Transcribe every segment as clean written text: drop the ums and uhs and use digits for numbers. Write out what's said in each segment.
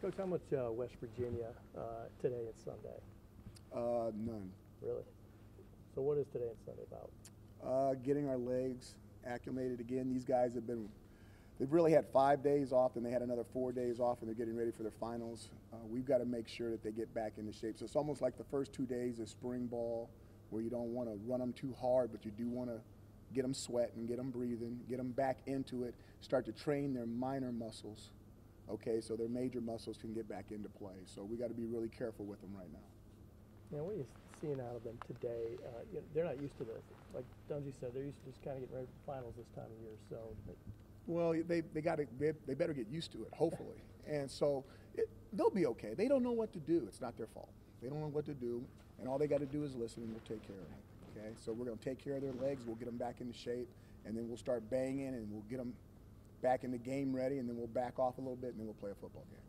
Coach, how much West Virginia today and Sunday? None. Really? So what is today and Sunday about? Getting our legs acclimated again. These guys they've really had 5 days off, and they had another 4 days off, and they're getting ready for their finals. We've got to make sure that they get back into shape. So it's almost like the first 2 days of spring ball, where you don't want to run them too hard, but you do want to get them sweating, get them breathing, get them back into it, start to train their minor muscles, okay, so their major muscles can get back into play. So we got to be really careful with them right now. Yeah, what are you seeing out of them today? They're not used to this. Like Dungy said, they're used to just kind of getting ready for finals this time of year. So, well, they better get used to it, hopefully. And so they'll be okay. They don't know what to do. It's not their fault. They don't know what to do, and all they got to do is listen, and we'll take care of them. Okay, so we're going to take care of their legs. We'll get them back into shape, and then we'll start banging, and we'll get them back in the game ready, and then we'll back off a little bit, and then we'll play a football game.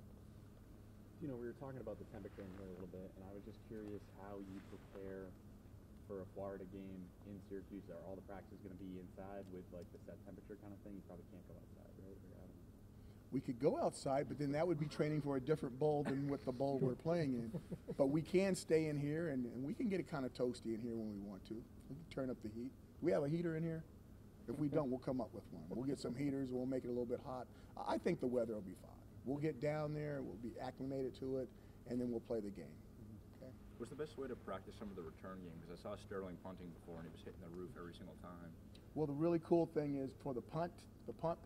You know, we were talking about the temperature in here a little bit, and I was just curious how you prepare for a Florida game in Syracuse. Are all the practices going to be inside with like the set temperature kind of thing? You probably can't go outside, right? Or, I don't know. We could go outside, but then that would be training for a different bowl than what the bowl we're playing in. But we can stay in here, and we can get it kind of toasty in here when we want to. We can turn up the heat. We have a heater in here. If we don't, we'll come up with one. We'll get some heaters. We'll make it a little bit hot. I think the weather will be fine. We'll get down there. We'll be acclimated to it, and then we'll play the game. Okay? What's the best way to practice some of the return game? Because I saw Sterling punting before, and he was hitting the roof every single time. Well, the really cool thing is for the punt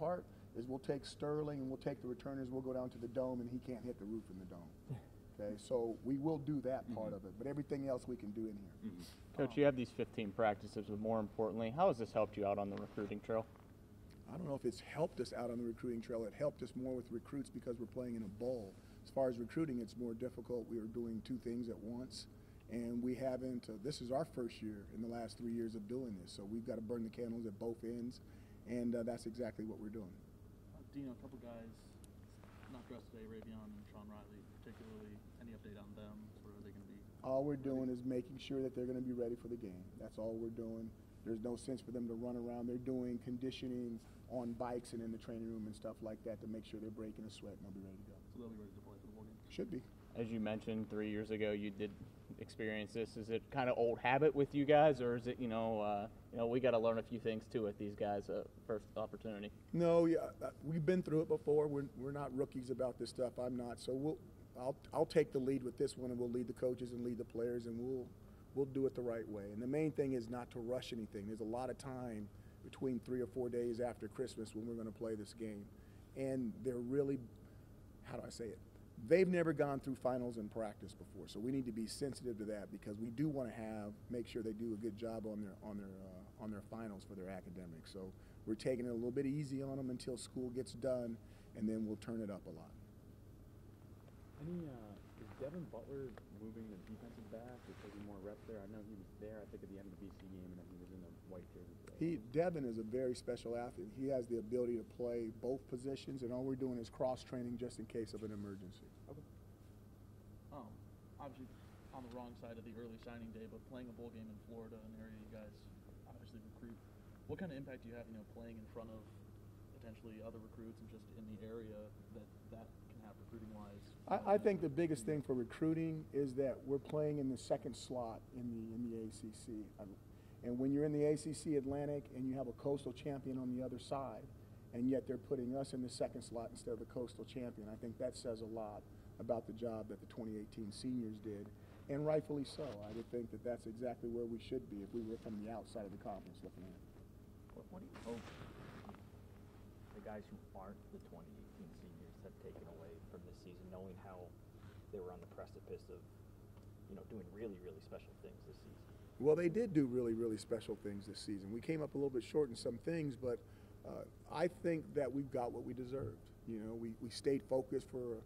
part is we'll take Sterling and we'll take the returners. We'll go down to the dome, and he can't hit the roof in the dome. Okay, so we will do that part of it, but everything else we can do in here. Coach, you have these 15 practices, but more importantly, how has this helped you out on the recruiting trail? I don't know if it's helped us out on the recruiting trail. It helped us more with recruits because we're playing in a bowl. As far as recruiting, it's more difficult. We are doing two things at once, and we haven't. This is our first year in the last 3 years of doing this, so we've got to burn the candles at both ends, and that's exactly what we're doing. Dino, a couple guys not dressed today, Ravion and Sean Riley particularly. Any update on them? Where are they going to be? All we're doing is making sure that they're going to be ready for the game. That's all we're doing. There's no sense for them to run around. They're doing conditioning on bikes and in the training room and stuff like that to make sure they're breaking a sweat and they'll be ready to go. So they'll be ready to play for the bowl game? Should be. As you mentioned, 3 years ago, you did experience this. Is it kind of old habit with you guys, or is it, we got to learn a few things too with these guys, first opportunity? No, yeah, we've been through it before. We're not rookies about this stuff. I'm not. So I'll take the lead with this one, and we'll lead the coaches and lead the players, and we'll do it the right way. And the main thing is not to rush anything. There's a lot of time between 3 or 4 days after Christmas when we're going to play this game, and they're really, how do I say it? They've never gone through finals in practice before, so we need to be sensitive to that because we do want to make sure they do a good job on their finals for their academics. So we're taking it a little bit easy on them until school gets done, and then we'll turn it up a lot. Is Devin Butler moving the defensive back or taking more reps there? I know he was there, I think, at the end of the BC game, and then he was in the white jersey. Devin is a very special athlete. He has the ability to play both positions, and all we're doing is cross-training just in case of an emergency. Okay. Obviously on the wrong side of the early signing day, but playing a bowl game in Florida, an area you guys obviously recruit, what kind of impact do you have, playing in front of potentially other recruits and just in the area that can have recruiting-wise? I think the biggest thing for recruiting is that we're playing in the second slot in the ACC. And when you're in the ACC Atlantic and you have a coastal champion on the other side, and yet they're putting us in the second slot instead of the coastal champion, I think that says a lot about the job that the 2018 seniors did, and rightfully so. I would think that that's exactly where we should be if we were from the outside of the conference looking at it. What do you hope the guys who aren't the 2018 seniors have taken away from this season, knowing how they were on the precipice of, doing really, really special things this season? Well, they did do really, really special things this season. We came up a little bit short in some things, but I think that we've got what we deserved. We stayed focused for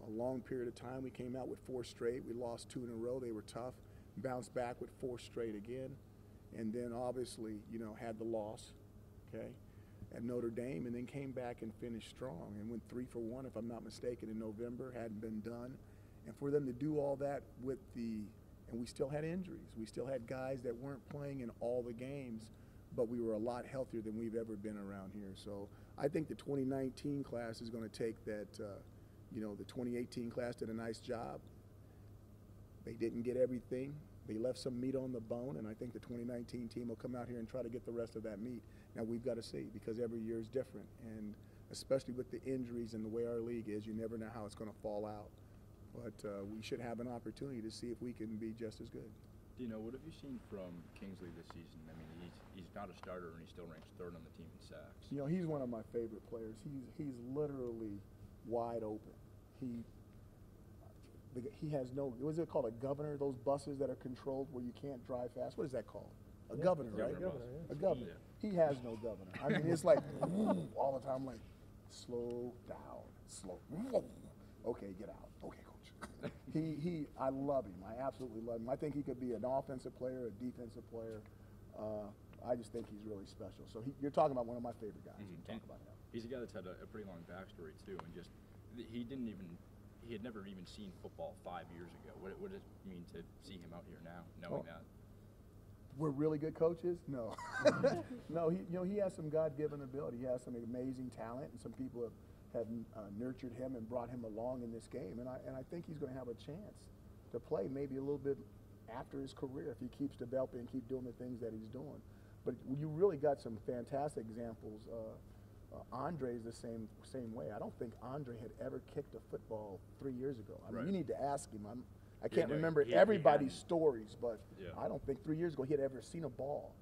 a long period of time. We came out with 4 straight. We lost 2 in a row. They were tough. Bounced back with 4 straight again. And then obviously, had the loss, okay, at Notre Dame, and then came back and finished strong and went 3 for 1, if I'm not mistaken, in November. Hadn't been done. And for them to do all that and we still had injuries. We still had guys that weren't playing in all the games, but we were a lot healthier than we've ever been around here. So I think the 2019 class is going to take The 2018 class did a nice job. They didn't get everything. They left some meat on the bone, and I think the 2019 team will come out here and try to get the rest of that meat. Now, we've got to see, because every year is different, and especially with the injuries and the way our league is, you never know how it's going to fall out. But we should have an opportunity to see if we can be just as good. Dino, what have you seen from Kingsley this season? I mean, he's not a starter, and he still ranks third on the team in sacks. He's one of my favorite players. He's literally wide open. He has no, what is it called, a governor, those buses that are controlled where you can't drive fast? What is that called? A governor, right? A governor. Yeah. He has no governor. I mean, it's like all the time, like, slow down, slow. Okay, get out. Okay, coach. I love him. I absolutely love him. I think he could be an offensive player, a defensive player. I just think he's really special. So you're talking about one of my favorite guys. Mm-hmm. Talk about him. He's a guy that's had a pretty long backstory too, and just he had never even seen football 5 years ago. What does it mean to see him out here now, knowing that? We're really good coaches? No. No, he has some God-given ability. He has some amazing talent, and some people have nurtured him and brought him along in this game. And I think he's going to have a chance to play maybe a little bit after his career if he keeps developing and keep doing the things that he's doing. But you really got some fantastic examples. Andre is the same way. I don't think Andre had ever kicked a football 3 years ago. I mean, you need to ask him. I can't remember everybody's stories, but I don't think 3 years ago he had ever seen a ball.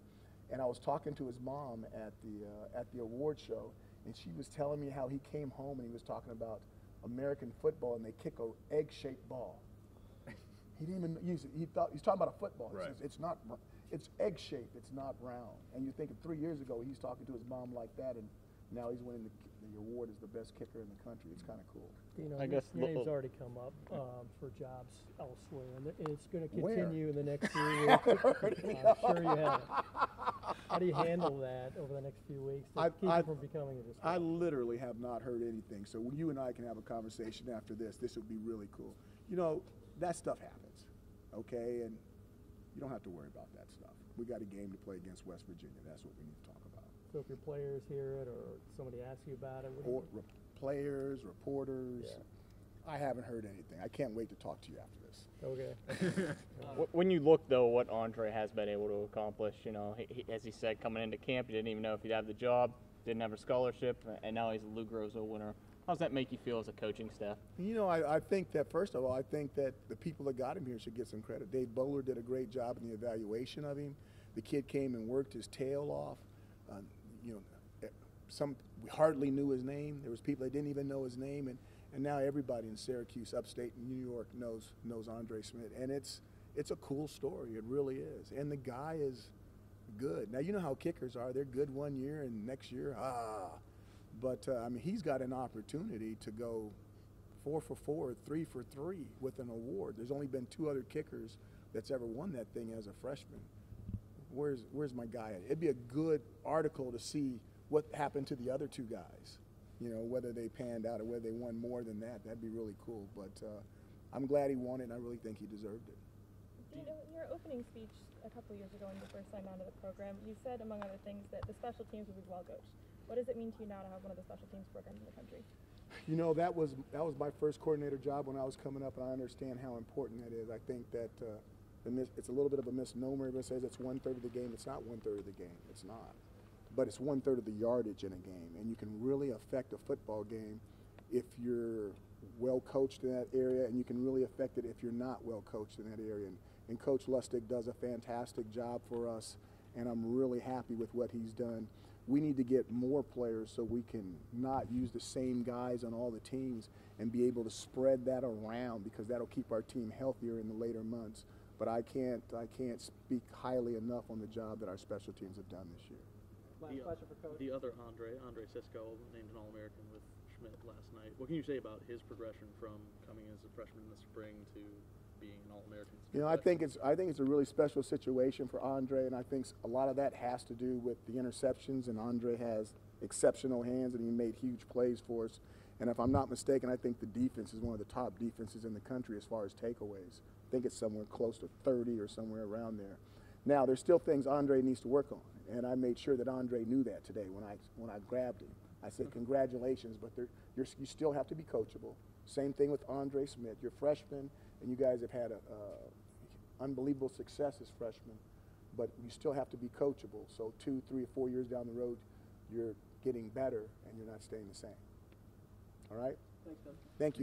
And I was talking to his mom at the award show, and she was telling me how he came home and he was talking about American football, and they kick a egg-shaped ball. He didn't even use it. He thought he's talking about a football. Right. He says it's egg-shaped. It's not round. And you think 3 years ago he's talking to his mom like that, and now he's winning the award as the best kicker in the country. It's kind of cool. I guess your name's already come up for jobs elsewhere, and it's going to continue in the next few weeks. I'm sure you have. How do you handle that over the next few weeks to keep it from becoming a discussion? I literally have not heard anything. So when you and I can have a conversation after this would be really cool. That stuff happens, okay? And you don't have to worry about that stuff. We got a game to play against West Virginia. That's what we need to talk about. So if your players hear it or somebody asks you about it, players, reporters, I haven't heard anything. I can't wait to talk to you after this. Okay. When you look, though, what Andre has been able to accomplish, he, as he said, coming into camp, he didn't even know if he'd have the job, didn't have a scholarship, and now he's a Lou Groza winner. How does that make you feel as a coaching staff? I think that, first of all, I think that the people that got him here should get some credit. Dave Bowler did a great job in the evaluation of him. The kid came and worked his tail off. We hardly knew his name. There was people that didn't even know his name, and now everybody in Syracuse, upstate New York, knows Andre Smith, and it's a cool story. It really is, and the guy is good. Now you know how kickers are; they're good 1 year, and next year, But he's got an opportunity to go 4 for 4, 3 for 3 with an award. There's only been 2 other kickers that's ever won that thing as a freshman. Where's my guy at? It'd be a good article to see what happened to the other 2 guys, whether they panned out or whether they won more than that. That'd be really cool. But I'm glad he won it, and I really think he deserved it. Dino, in your opening speech a couple years ago when you first signed on to the program, you said, among other things, that the special teams would be well coached. What does it mean to you now to have one of the special teams programs in the country? That was my first coordinator job when I was coming up, and I understand how important that is. I think that it's a little bit of a misnomer. Everyone says it's 1/3 of the game. It's not 1/3 of the game. It's not. But it's 1/3 of the yardage in a game, and you can really affect a football game if you're well coached in that area, and you can really affect it if you're not well coached in that area. And Coach Lustig does a fantastic job for us, and I'm really happy with what he's done. We need to get more players so we can not use the same guys on all the teams and be able to spread that around, because that'll keep our team healthier in the later months. But I can't speak highly enough on the job that our special teams have done this year. Last question for Coach. The other Andre Sisco, named an All-American with Schmidt last night. What can you say about his progression from coming as a freshman in the spring to being an All-American? I think it's a really special situation for Andre, and I think a lot of that has to do with the interceptions. And Andre has exceptional hands, and he made huge plays for us. And if I'm not mistaken, I think the defense is one of the top defenses in the country as far as takeaways. I think it's somewhere close to 30 or somewhere around there. Now, there's still things Andre needs to work on, and I made sure that Andre knew that today when I grabbed him. I said, congratulations, but you still have to be coachable. Same thing with Andre Smith. You're freshmen, and you guys have had unbelievable success as freshmen, but you still have to be coachable. So 2, 3, or 4 years down the road, you're getting better, and you're not staying the same. All right? Thanks, Doug. Thank you.